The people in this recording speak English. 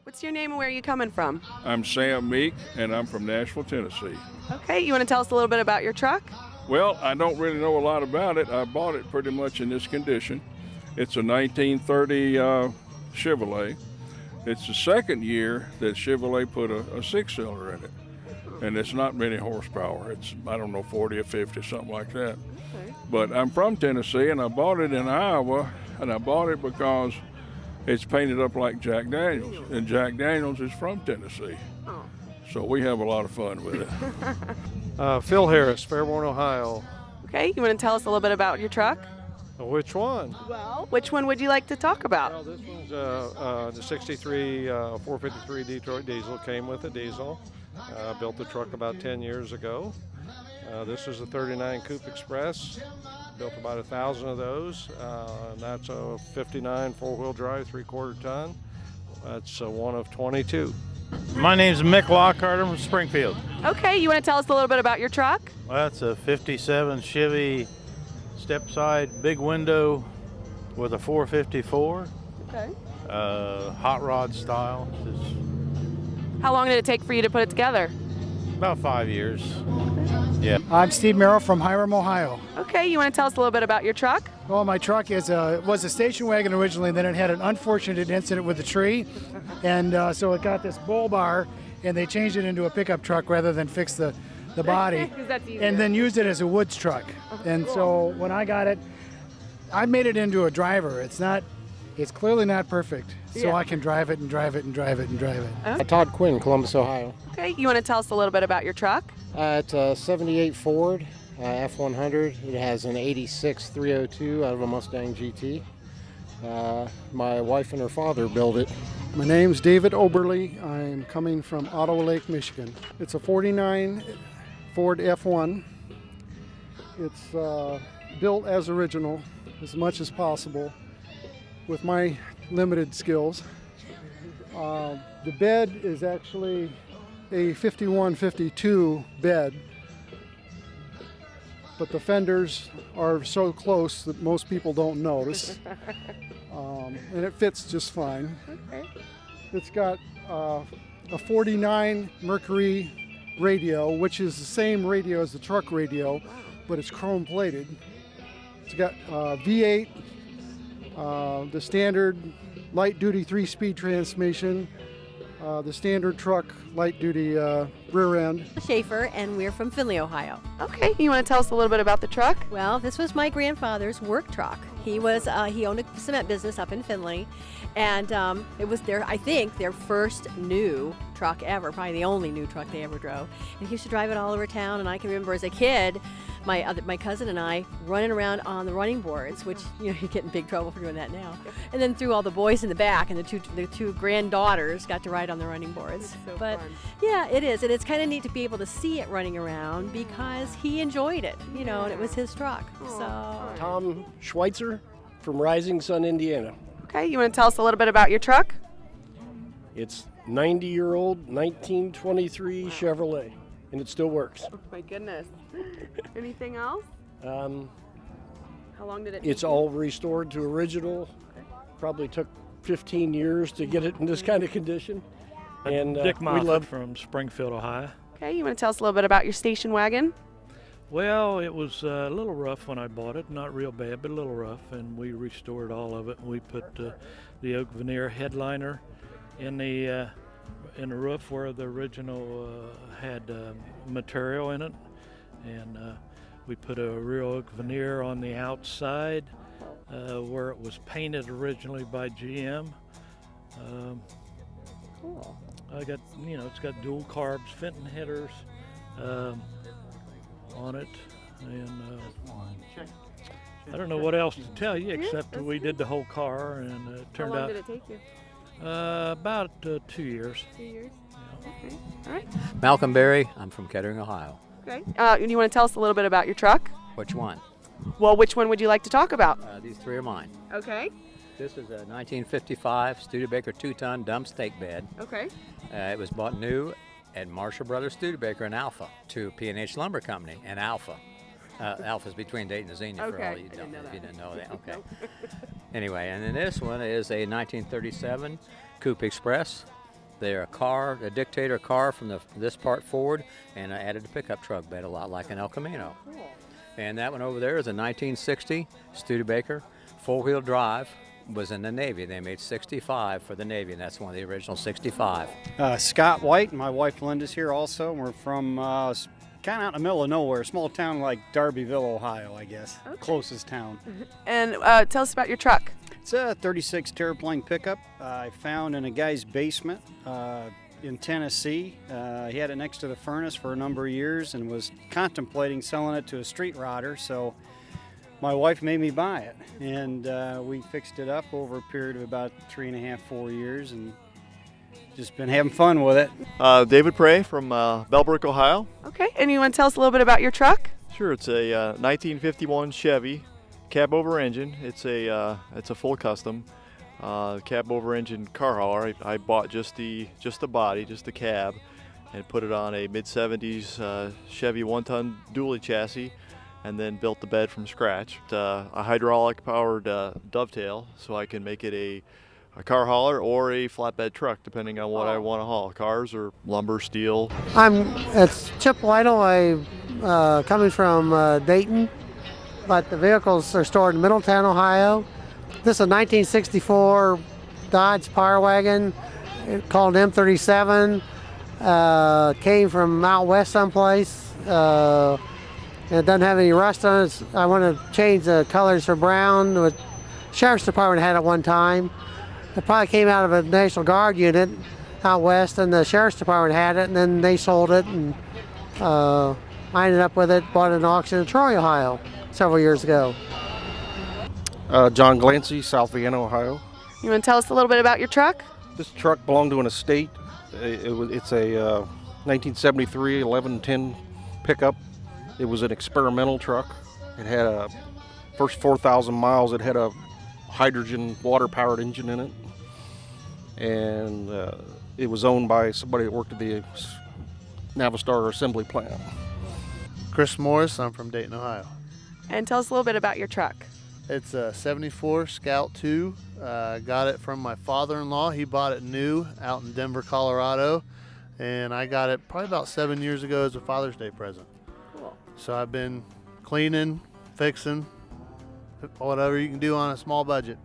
What's your name and where are you coming from? I'm Sam Meek, and I'm from Nashville, Tennessee. Okay, you want to tell us a little bit about your truck? Well, I don't really know a lot about it. I bought it pretty much in this condition. It's a 1930 Chevrolet. It's the second year that Chevrolet put a six-cylinder in it, and it's not many horsepower. It's, I don't know, 40 or 50, something like that. Okay. But I'm from Tennessee, and I bought it in Iowa, and I bought it because it's painted up like Jack Daniels, and Jack Daniels is from Tennessee. Oh. So we have a lot of fun with it. Phil Harris, Fairborn, Ohio. Okay, you want to tell us a little bit about your truck? Which one? Well, which one would you like to talk about? Well, this one's the 63 453 Detroit diesel. Came with a diesel. Built the truck about 10 years ago. This is a 39 Coupe Express. Built about 1,000 of those. And that's a 59 four-wheel drive, 3/4 ton. That's one of 22. My name's Mick Lockhart. I'm from Springfield. Okay, you want to tell us a little bit about your truck? Well, that's a 57 Chevy step side, big window with a 454, Okay. hot rod style. It's How long did it take for you to put it together? about 5 years. Yeah. I'm Steve Merrill from Hiram, Ohio. Okay, you want to tell us a little bit about your truck? Well, my truck was a station wagon originally, then it had an unfortunate incident with a tree, and so it got this bull bar, and they changed it into a pickup truck rather than fix the body, 'Cause that's easier. and then used it as a woods truck. And so when I got it, I made it into a driver. It's clearly not perfect, so Yeah. I can drive it and drive it and drive it and drive it. Todd Quinn, Columbus, Ohio. Okay, you want to tell us a little bit about your truck? It's a 78 Ford F100. It has an 86 302 out of a Mustang GT. My wife and her father built it. My name's David Oberly. I'm coming from Ottawa Lake, Michigan. It's a 49 Ford F1. It's built as original as much as possible with my limited skills. The bed is actually a 51-52 bed, but the fenders are so close that most people don't notice. And it fits just fine. Okay. It's got a 49 Mercury radio, which is the same radio as the truck radio, but it's chrome plated. It's got V8, the standard light duty 3-speed transmission, the standard truck light duty rear end. Schaefer, and we're from Findlay, Ohio. Okay, you want to tell us a little bit about the truck? Well, this was my grandfather's work truck. He owned a cement business up in Findlay, and it was I think their first new truck ever, probably the only new truck they ever drove. And he used to drive it all over town, and I can remember as a kid, my cousin and I running around on the running boards, which you get in big trouble for doing that now. And then threw all the boys in the back, and the two granddaughters got to ride on the running boards. So but fun. yeah, it is, and it's kind of neat to be able to see it running around because he enjoyed it, and it was his truck. So. Tom Schweitzer from Rising Sun, Indiana. Okay, you want to tell us a little bit about your truck? It's 90-year-old 1923 Chevrolet, and it still works. Oh my goodness. Anything else? Um, How long did it it's take all restored to original. Probably took 15 years to get it in this kind of condition. And Dick we Moffett love from Springfield, Ohio. Okay, you want to tell us a little bit about your station wagon? Well, it was a little rough when I bought it. Not real bad, but a little rough. And we restored all of it. We put the oak veneer headliner in the roof where the original had material in it. And we put a real oak veneer on the outside where it was painted originally by GM. Cool. I got, it's got dual carbs, Fenton headers on it, and I don't know what else to tell you except that we did the whole car, and it turned How long out did it take you? about 2 years. 2 years. Okay. All right. Malcolm Berry, I'm from Kettering, Ohio. Okay. You want to tell us a little bit about your truck? Which one? Well, which one would you like to talk about? These three are mine. Okay. This is a 1955 Studebaker 2-ton dump steak bed. Okay. It was bought new at Marshall Brothers Studebaker in Alpha to P&H Lumber Company in Alpha. Alpha's between Dayton and Xenia for all you don't know. If you didn't know that. Okay. Anyway, and then this one is a 1937 Coupe Express. They're a Dictator car from this part forward, and I added a pickup truck bed, a lot like an El Camino. Cool. And that one over there is a 1960 Studebaker, four-wheel drive. Was in the Navy. They made 65 for the Navy, and that's one of the original 65. Scott White and my wife Linda's here also. We're from kind of out in the middle of nowhere, a small town like Darbyville, Ohio, I guess. Okay. Closest town. And tell us about your truck. It's a 36 Terraplane pickup I found in a guy's basement in Tennessee. He had it next to the furnace for a number of years and was contemplating selling it to a street rodder, so my wife made me buy it, and we fixed it up over a period of about 3.5, 4 years, and just been having fun with it. David Prey from Bellbrook, Ohio. Okay, and you want to tell us a little bit about your truck? Sure, it's a 1951 Chevy cab over engine. It's a full custom cab over engine car hauler. I bought just the body, just the cab, and put it on a mid-70s Chevy 1-ton dually chassis, and then built the bed from scratch. A hydraulic powered dovetail, so I can make it a car hauler or a flatbed truck, depending on what I want to haul. Cars or lumber, steel. It's Chip Lytle. I'm coming from Dayton, but the vehicles are stored in Middletown, Ohio. This is a 1964 Dodge Power Wagon called M37. Came from out west someplace. And it doesn't have any rust on it. I want to change the colors for brown. The Sheriff's Department had it one time. It probably came out of a National Guard unit out west, and the Sheriff's Department had it, and then they sold it, and I ended up with it, bought it at an auction in Troy, Ohio, several years ago. John Glancy, South Vienna, Ohio. You want to tell us a little bit about your truck? This truck belonged to an estate. It's a 1973 1110 pickup. It was an experimental truck. It had a first 4,000 miles. It had a hydrogen water-powered engine in it, and it was owned by somebody that worked at the Navistar assembly plant. Chris Morris. I'm from Dayton, Ohio. And tell us a little bit about your truck. It's a 74 Scout 2. Got it from my father-in-law. He bought it new out in Denver, Colorado, and I got it probably about 7 years ago as a Father's Day present. Cool. So I've been cleaning, fixing, whatever you can do on a small budget.